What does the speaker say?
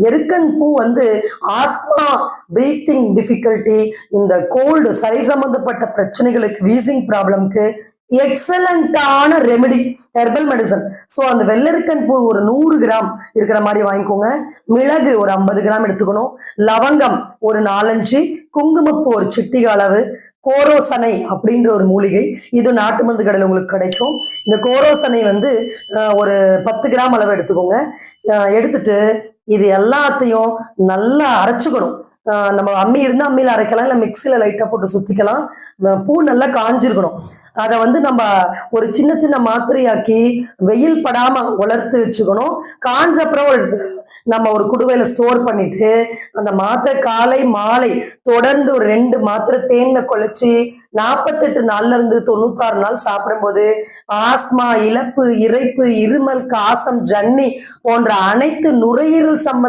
எருக்கன் பூ வந்து asthma, breathing difficulty, இந்த கோல்டு சளி சம்பந்தப்பட்ட பிரச்சனைகளுக்கு, வீசிங் ப்ராப்ளம்க்கு எக்ஸலண்டான ரெமெடி, ஹெர்பல் மெடிசன். ஸோ அந்த வெள்ளரிக்கன் பூ ஒரு 100 கிராம் இருக்கிற மாதிரி வாங்கிக்கோங்க. மிளகு ஒரு 50 கிராம் எடுத்துக்கணும். லவங்கம் ஒரு 4-5, குங்குமப்பூ ஒரு சிட்டிகை அளவு, கோரோசனை அப்படின்ற ஒரு மூலிகை, இது நாட்டு மருந்து கடையில் உங்களுக்கு கிடைக்கும். இந்த கோரோசனை வந்து ஒரு 10 கிராம் அளவு எடுத்துக்கோங்க. எடுத்துட்டு இது எல்லாத்தையும் நல்லா அரைச்சுக்கணும். நம்ம அம்மி இருந்தால் அம்மியில் அரைக்கலாம், இல்லை மிக்சியில் லைட்டாக போட்டு சுற்றிக்கலாம். பூ நல்லா காஞ்சிருக்கணும். அதை வந்து நம்ம ஒரு சின்ன சின்ன மாத்திரையாக்கி வெயில் படாம உலர்த்து வச்சுக்கணும். காஞ்ச அப்புறம் நம்ம ஒரு குடுவையில ஸ்டோர் பண்ணிட்டு அந்த மாத்திரை காலை மாலை தொடர்ந்து ஒரு 2 மாத்திரை தேன்ல குழைச்சி 48 நாள்ல இருந்து 96 நாள் சாப்பிடும்போது ஆஸ்மா, இழப்பு, இரைப்பு, இருமல், காசம், ஜன்னி போன்ற அனைத்து நுரையீரல் சம்பந்த